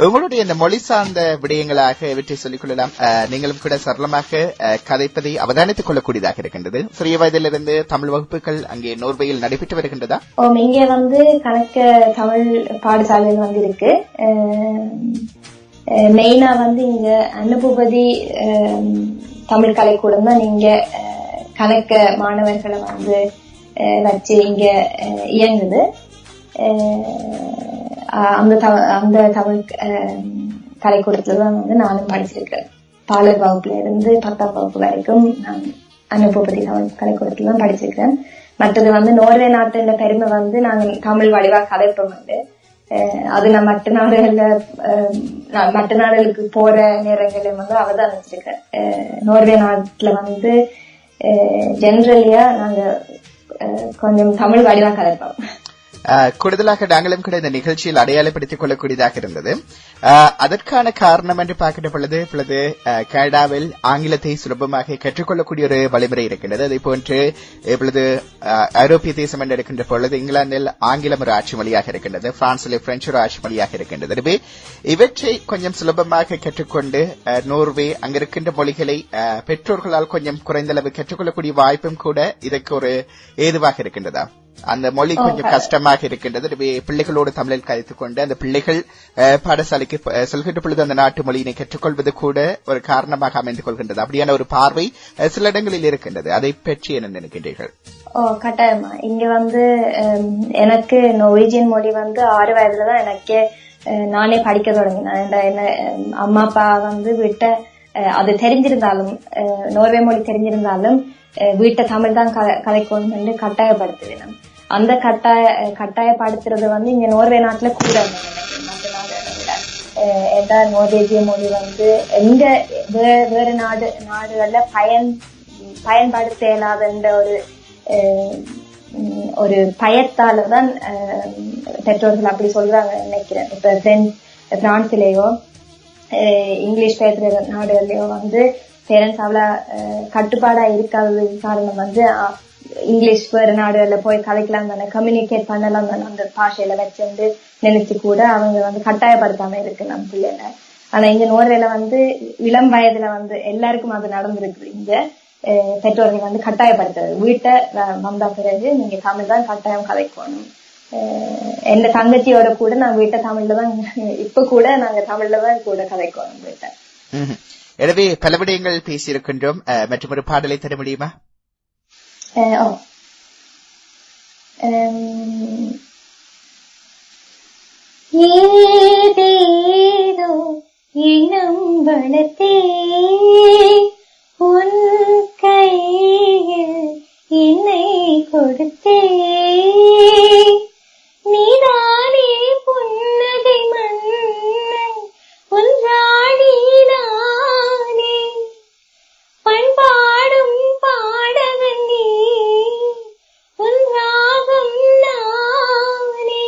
உங்களுடைய இந்த மொழி சார்ந்த விடயங்களாக இவற்றை சொல்லிக் கொள்ளலாம். நீங்களும் கூட சரளமாக கதைப்பதை அவதானித்துக் கொள்ளக்கூடியதாக இருக்கின்றது. சிறிய வயதிலிருந்து தமிழ் வகுப்புகள் அங்கே நோர்வேயில் நடைபெற்று வருகின்றதா? இங்கே கணக்க தமிழ் பாடசாலைகள் இருக்கு. மெயினா இங்க அனுபூபதி தமிழ் கலைக்கூடம் தான் நீங்க கணக்க மாணவர்களை வச்சு இங்க இயங்குது. அந்த தமிழ் கலைக்கூடத்துலதான் நானும் படிச்சிருக்கேன். பாலர் வகுப்புல இருந்து 10ஆம் வகுப்பு வரைக்கும் நான் அனுபவத்தி தமிழ் கலைக்கூடத்துல தான் படிச்சிருக்கேன். மற்றது நோர்வே நாட்டின் பெருமை நாங்க தமிழ் வடிவா கதைப்போம். அது நான் மற்ற நாடுகளுக்கு போற நேரங்களில் அவதானிச்சிருக்கேன். நோர்வே நாட்டுல ஜெனரலியா நாங்க கொஞ்சம் தமிழ் வடிவா கதைப்போம். கூடுதலாக நாங்களும் கூட இந்த நிகழ்ச்சியில் அடையாளப்படுத்திக் கொள்ளக்கூடியதாக இருந்தது. அதற்கான காரணம் என்று பார்க்கின்ற பொழுது இப்பொழுது கனடாவில் ஆங்கிலத்தை சுலபமாக கற்றுக்கொள்ளக்கூடிய ஒரு வழிமுறை இருக்கின்றது. அதே போன்று இப்பொழுது ஐரோப்பிய தேசம் என்று இருக்கின்ற பொழுது இங்கிலாந்தில் ஆங்கிலம் ஒரு ஆட்சி மொழியாக இருக்கின்றது, பிரான்சில் பிரெஞ்சு ஒரு ஆட்சி மொழியாக இருக்கின்றது. எனவே இவற்றை கொஞ்சம் சுலபமாக கற்றுக்கொண்டு நோர்வே அங்கிருக்கின்ற மொழிகளை பெற்றோர்களால் கொஞ்சம் குறைந்த அளவு கற்றுக்கொள்ளக்கூடிய வாய்ப்பும் கூட இதற்கு ஒரு ஏதுவாக இருக்கின்றதா? அந்த மொழி கொஞ்சம் கஷ்டமாக இருக்கின்றது. பிள்ளைகளோடு தமிழில் கதைத்துக் கொண்டு அந்த பிள்ளைகள் பாடசாலைக்கு செல்கின்ற பொழுது அந்த நாட்டு மொழியினை கற்றுக்கொள்வது கூட ஒரு காரணமாக அமைந்து கொள்கின்றது. அப்படியான ஒரு பார்வை சில இடங்களில் இருக்கின்றது. அதை பற்றி என்ன நினைக்கின்றீர்கள்? கட்டாயமா. இங்க எனக்கு நோர்வேஜியன் மொழி 6 வயதுலதான் எனக்கே நானே படிக்க தொடங்கினேன். அம்மா அப்பா வீட்டை அது தெரிஞ்சிருந்தாலும், நோர்வே மொழி தெரிஞ்சிருந்தாலும் வீட்டை தமிழ் தான் கதைக்கணும் என்று கட்டாயப்படுத்துவேன். அந்த கட்டாயப்படுத்துறது இங்க நோர்வே நாட்டுல கூட மற்ற நாடுகளை விட. ஏதா நோர்வேஜிய மொழி எங்க வேற நாடுகள்ல பயன்படுத்த இயலாத ஒரு பயத்தாலதான் பெற்றோர்கள் அப்படி சொல்றாங்க நினைக்கிறேன். இப்ப பிரான்சிலேயோ இங்கிலீஷ் பேசுற நாடுகள்லயோ பேரண்ட்ஸ் அவ்வளவு கட்டுப்பாடா இருக்காத காரணம் இங்கிலீஷ் வேற நாடுகள்ல போய் கதைக்கலாம் தானே, கம்யூனிகேட் பண்ணலாம் தானே அந்த பாஷையில வச்சு நினைச்சு கூட அவங்க கட்டாயப்படுத்தாம இருக்கு நம்ம பிள்ளைல. ஆனா இங்க நோர்வேல இளம் வயதுல எல்லாருக்கும் அது நடந்திருக்கு. இங்க பெற்றோர்கள் கட்டாயப்படுத்துறது, வீட்டை வந்தா பிறகு நீங்க தமிழ் தான் கட்டாயம் கதைக்கணும். எந்த தங்கச்சியோட கூட நான் வீட்டை தமிழ்ல தான், இப்ப கூட நாங்க தமிழ்ல தான் கூட கதைக்கணும் வீட்டை. எனவே பல விடயங்கள் பேசியிருக்கின்றோம். மற்றொரு பாடலை தர முடியுமா? ஏதேதோ இனம் வளர்த்தே உன் கையில் என்னை கொடுத்தே, நீதானே புன்னகை மன்னன் உன் ராணி நானே, பண்பாடும் பாடகன் நீ உன் ராகம் நானே,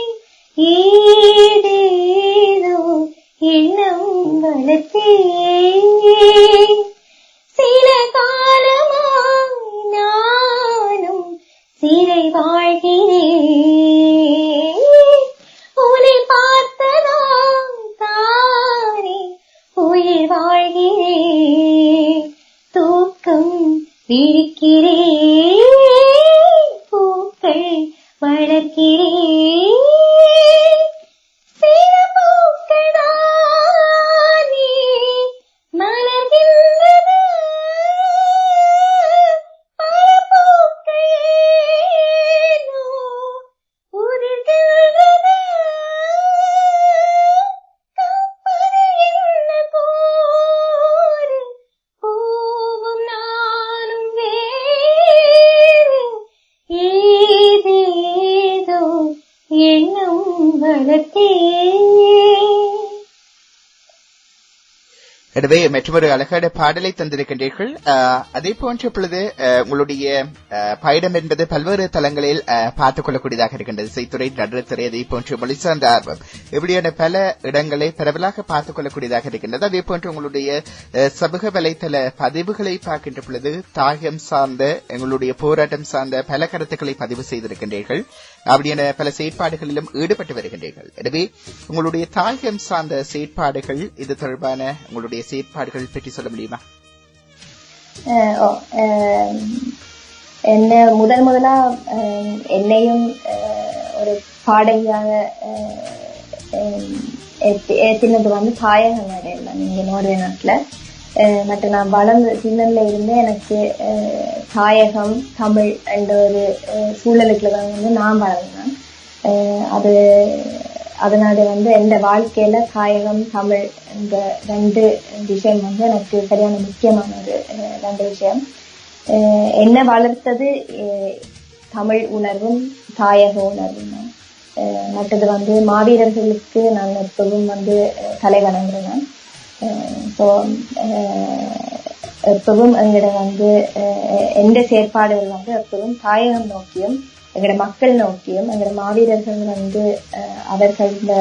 ஏதேதோ எண்ணம் வளர்த்தே, சில காலமாய் நானும் சிறை வாழ்கிறேன், உன்னை பார்த்ததால் தானே உயிர் வாழ்கிறேன், தூக்கம் விழிக்கிறேன், பூக்கள் வளர்க்கிறேன், சில பூக்கள் தானே மலர்கின்றது, பல பூக்கள் ஏனோ உதிர்கின்றது, கற்பனை என்ன போது பூவும் நானும் வேறு, ஏதேதோ எண்ணம் வளர்த்தே. எனவே மற்றொரு அழகான பாடலை தந்திருக்கின்றீர்கள். அதே போன்ற பொழுது உங்களுடைய பயணம் என்பது பல்வேறு தளங்களில் பார்த்துக் கொள்ளக்கூடியதாக இருக்கின்றது. இசைத்துறை, நடனத்துறை, அதே போன்று மொழி சார்ந்த ஆர்வம், இப்படியான பல இடங்களை பரவலாக பார்த்துக் கொள்ளக்கூடியதாக இருக்கின்றது. அதே போன்று உங்களுடைய சமூக வலைத்தள பதிவுகளை பார்க்கின்ற பொழுது தாயம் சார்ந்த, எங்களுடைய போராட்டம் சார்ந்த பல கருத்துக்களை பதிவு செய்திருக்கின்றீர்கள். அப்படியான பல செயற்பாடுகளிலும் ஈடுபட்டு வருகின்றீர்கள். எனவே உங்களுடைய தாயம் சார்ந்த செயற்பாடுகள், இது தொடர்பான உங்களுடைய செயற்பாடுகள் பற்றி சொல்ல முடியுமா? என்ன முதலா என்னையும் ஒரு பாடகியாக ஏற்றினது தாயக மேடையில் இங்க நோர்வே நாட்டுல. மற்ற நான் வளர்ந்த சின்னல இருந்து எனக்கு தாயகம் தமிழ் என்ற ஒரு சூழலுக்குள்ள நான் வளர்ந்தேன். அதனால எந்த வாழ்க்கையில தாயகம் தமிழ் இந்த 2 விஷயம் எனக்கு சரியான முக்கியமான ஒரு 2 விஷயம். என்ன வளர்த்தது தமிழ் உணர்வும் தாயக உணர்வும். மற்றது மாவீரர்களுக்கு நான் எப்பவும் தலை வணங்குறேன். எப்பவும் எங்கட எந்த செயற்பாடுகள் எப்பவும் தாயகம் நோக்கியும் எங்களோட மக்கள் நோக்கியும் எங்களோட மாவீரர்கள் வந்து அவர்கள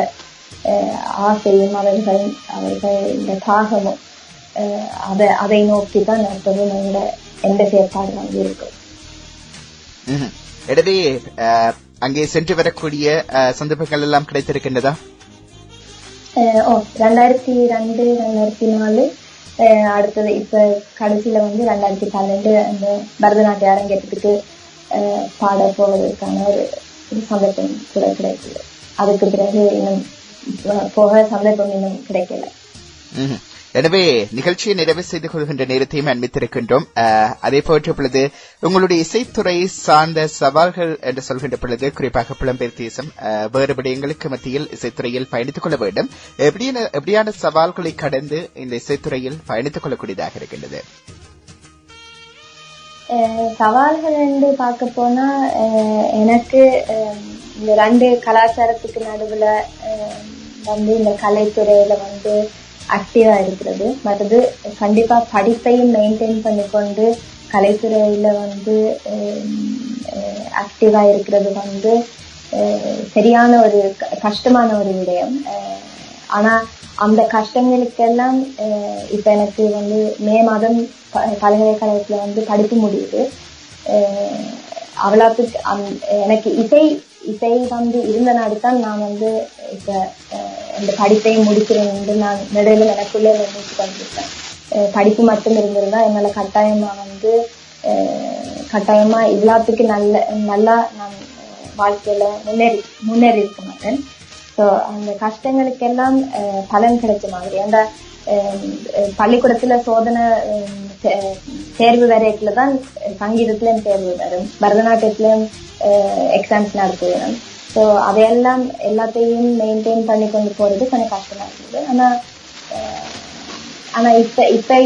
ஆசையும் அவர்கள் இந்த தாகமும் அதை நோக்கி தான் எப்பவும் எங்களோட எந்த செயற்பாடு வந்து இருக்கும். எனவே அங்கே சென்று வரக்கூடிய சந்தர்ப்பங்கள் எல்லாம் கிடைத்திருக்கின்றதா? 2002 2004 அடுத்தது இப்ப கடைசியில வந்து 2012 அந்த பரதநாட்டிய அரங்கேற்றத்துக்கு பாட போவதற்கான ஒரு சந்தர்ப்பம் கூட கிடைக்குது. அதுக்கு பிறகு இன்னும் போக சந்தர்ப்பம் இன்னும் கிடைக்கல. எனவே நிகழ்ச்சியை நிறைவு செய்து கொள்கின்ற நேரத்தையும் அண்மித்திருக்கின்றோம். அதே போன்ற பொழுது உங்களுடைய இசைத்துறை சார்ந்த சவால்கள் என்று சொல்கின்ற பொழுது குறிப்பாக புலம்பெயர் தேசம் வேறு விடயங்களுக்கு மத்தியில் இசைத்துறையில் பயணித்துக் கொள்ள வேண்டும். எப்படியான சவால்களை கடந்து இந்த இசைத்துறையில் பயணித்துக் கொள்ளக்கூடியதாக இருக்கின்றது? சவால்கள் என்று பார்க்க போனா எனக்கு இந்த 2 கலாச்சாரத்துக்கு நடுவுல வந்து இந்த கலைத்துறையில வந்து ஆக்டிவா இருக்கிறது. மற்றது கண்டிப்பா படிப்பையும் மெயின்டைன் பண்ணிக்கொண்டு கலைத்துறையில வந்து ஆக்டிவா இருக்கிறது வந்து சரியான ஒரு கஷ்டமான ஒரு விடயம். ஆனா அந்த கஷ்டங்களுக்கெல்லாம் இப்ப எனக்கு வந்து மே மாதம் பல்கலைக்கழகத்துல வந்து படிப்பு முடியுது. அவ்வளவுக்கு எனக்கு இசை வந்து இருந்த நாடுதான் நான் வந்து இப்ப இந்த படிப்பை முடிக்கிறேன் என்று நான் நடுவில் எனக்குள்ளே நினைச்சு கொண்டிருக்கேன். படிப்பு மட்டும் இருந்திருந்தா என்னால கட்டாயமா இவ்வளவுக்கு நல்லா நான் வாழ்க்கையில முன்னேறி இருக்க மாட்டேன். ஸோ அந்த கஷ்டங்களுக்கெல்லாம் பலன் கிடைச்ச மாதிரி. அந்த பள்ளிக்கூடத்துல சோதனை தேர்வு வரைக்குள்ளதான் சங்கீதத்திலும் தேர்வு வரும், பரதநாட்டியத்திலும் எக்ஸாம்ஸ் நடத்துவேன். ஸோ அதையெல்லாம் எல்லாத்தையும் மெயின்டைன் பண்ணி கொண்டு போறது கொஞ்சம் கஷ்டமா இருந்தது. ஆனா இப்ப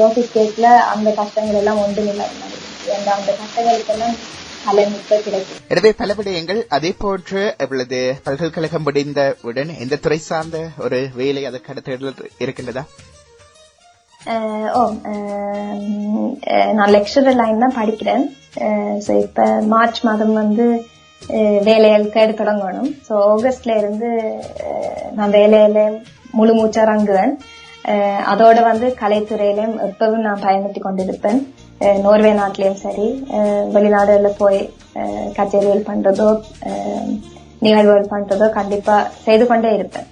யோசிக்கல அந்த கஷ்டங்கள் எல்லாம் ஒன்றும் இல்லாத மாதிரி இருந்துச்சு. அந்த கஷ்டங்களுக்கெல்லாம் பலன் இப்ப கிடைக்கும். எனவே பல விடயங்கள் அதே போன்று இவ்வளவு பல்கலைக்கழகம் முடிந்தவுடன் எந்த துறை சார்ந்த ஒரு வேலை அதற்கு அடுத்து இருக்கின்றதா? நான் லெக்சரர் லைன் தான் படிக்கிறேன். ஸோ இப்ப மார்ச் மாதம் வந்து வேலைகள் தேடி தொடங்கணும். ஸோ ஆகஸ்ட்ல இருந்து நான் வேலையில முழு மூச்சா இறங்குவேன். அதோட வந்து கலைத்துறையிலும் எப்பவும் நான் பயணித்து கொண்டிருப்பேன். நோர்வே நாட்டிலயும் சரி, வெளிநாடுல போய் கச்சேரிகள் பண்றதோ நிகழ்வுகள் பண்றதோ கண்டிப்பா செய்து கொண்டே இருப்பேன்.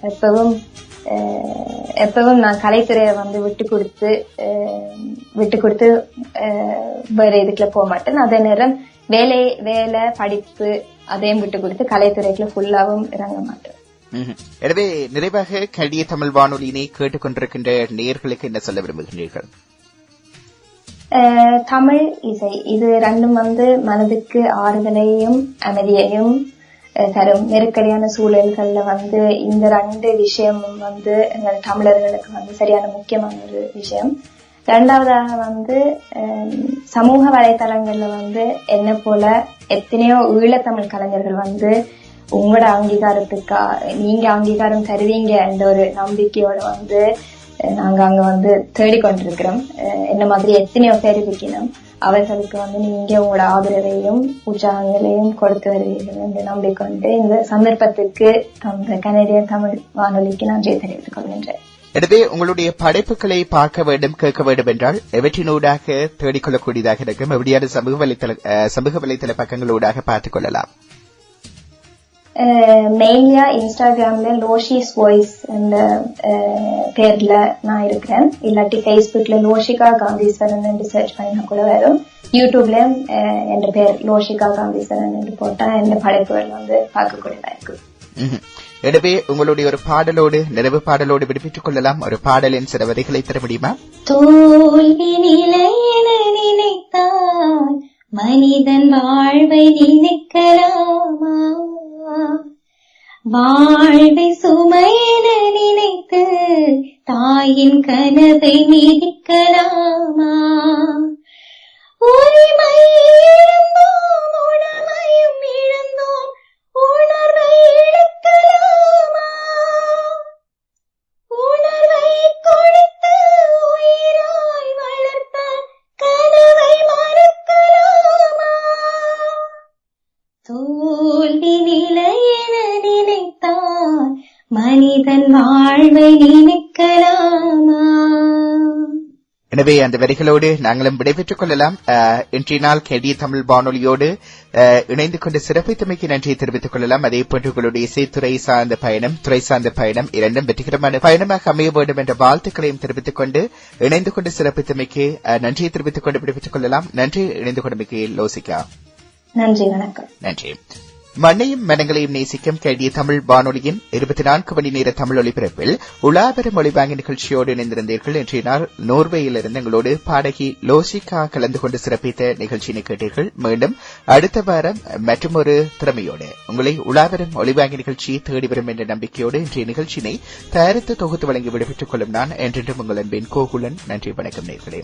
எப்பவும் நான் கலைத்துறையை வந்து விட்டு கொடுத்து வேற இதுக்குள்ள போக மாட்டேன். அதே நேரம் வேலை படிப்பு அதையும் விட்டு கொடுத்து கலைத்துறைக்குள்ள ஃபுல்லாவும் இறங்க மாட்டேன். எனவே நிறைவாக கடிய தமிழ் வானொலியினை கேட்டுக்கொண்டிருக்கின்ற நேயர்களுக்கு என்ன சொல்ல விரும்புகிறீர்கள்? தமிழ் இசை இது ரெண்டும் வந்து மனதுக்கு ஆறுதலையும் அமைதியையும் தரும். நெருக்கடியான சூழல்கள்ல வந்து இந்த 2 விஷயமும் வந்து எங்கள் தமிழர்களுக்கு வந்து சரியான முக்கியமான ஒரு விஷயம். 2வதாக வந்து சமூக வலைத்தளங்கள்ல வந்து என்ன போல எத்தனையோ ஈழத்தமிழ் கலைஞர்கள் வந்து உங்களோட அங்கீகாரத்துக்கா நீங்க அங்கீகாரம் தருவீங்க என்ற ஒரு நம்பிக்கையோட வந்து நாங்க அங்க வந்து தேடிக்கொண்டிருக்கிறோம். என்ன மாதிரி எத்தனையோ பேர் இருக்கணும். அவர்களுக்கு வந்து நீங்க உங்களோட ஆதரவையும் உற்சாகங்களையும் கொடுத்து வருவீர்கள் என்று நம்பிக்கொண்டு இந்த சந்தர்ப்பத்திற்கு அந்த கனடிய தமிழ் வானொலிக்கு நன்றியை தெரிவித்துக் கொள்கின்றேன். எனவே உங்களுடைய படைப்புகளை பார்க்க வேண்டும், கேட்க வேண்டும் என்றால் எவற்றினூடாக தேடிக்கொள்ளக்கூடியதாக இருக்கும்? எப்படியான சமூக வலைத்தள பக்கங்களூடாக பார்த்துக் கொள்ளலாம்? மெயின்லியா இன்ஸ்டாகிராம்ல லோஷிஸ் வாய்ஸ் என்ற பேர்ல நான் இருக்கிறேன். இல்லாட்டி ஃபேஸ்புக்ல லோஷிகா காந்தீஸ்வரன் என்று சர்ச் பண்ணினா கூட வரும். யூடியூப்ல என்ற பேர் லோஷிகா காந்தீஸ்வரன் என்று போட்டா இந்த படைப்புகள் வந்து பார்க்கக்கூடியதா இருக்கு. எனவே உங்களுடைய ஒரு பாடலோடு நிறைவு பாடலோடு விடுவித்துக் கொள்ளலாம். ஒரு பாடலின் சில வரிகளை தர முடியுமா? தோல்வி நிலையென நினைத்தால் மனிதன் வாழ்வை நினைக்கலாமா? வாழ்வை சுமையென நினைத்து தாயின் கனவை மீதிக்கலாமா? உரிமை இழந்தோம், உணமையும் இழந்தோம், உணர்வை இழக்கலாமா? உணர்வை கொடுத்து உயிராய் வளர்த்த கனவை மறக்கலாமா? மனிதன் வாழ்வை நினைக்கலாமா? எனவே அந்த வரிகளோடு நாங்களும் விடைபெற்றுக் கொள்ளலாம். இன்றைய நாள் கேடிய தமிழ் வானொலியோடு இணைந்து கொண்டு சிறப்பித்தமைக்கு நன்றியை தெரிவித்துக் கொள்ளலாம். அதே போன்று உங்களுடைய இசைத்துறை சார்ந்த பயணம், துறை சார்ந்த பயணம் இரண்டும் வெற்றிகரமான பயணமாக அமைய வேண்டும் என்ற வாழ்த்துக்களையும் தெரிவித்துக் கொண்டு இணைந்து கொண்டு சிறப்பித்தமைக்கு நன்றியை தெரிவித்துக் கொண்டு விடைபெற்றுக் கொள்ளலாம். நன்றி. இணைந்து கொண்டமைக்கு லோசிகா. நன்றி, வணக்கம். நன்றி. மண்ணையும் மனங்களையும் நேசிக்கும் கேடிய தமிழ் வானொலியின் 24 மணி நேர தமிழ் ஒலிபரப்பில் உலாவரும் ஒளிவாங்கி நிகழ்ச்சியோடு இணைந்திருந்தீர்கள். இன்றைய நாள் நோர்வேயிலிருந்து எங்களோடு பாடகி லோசிகா கலந்து கொண்டு சிறப்பித்த நிகழ்ச்சியினை கேட்டீர்கள். மீண்டும் அடுத்த வாரம் மற்றொரு திறமையோடு உங்களை உலாவரும் ஒளிவாங்கி நிகழ்ச்சி தேடி வரும் என்ற நம்பிக்கையோடு இன்றைய நிகழ்ச்சியினை தயாரித்து தொகுத்து வழங்கி விடைபெற்றுக் கொள்ளும் நான் என்றென்றும் உங்கள் அன்பின் கோகுலன். நன்றி, வணக்கம் நேயர்களே.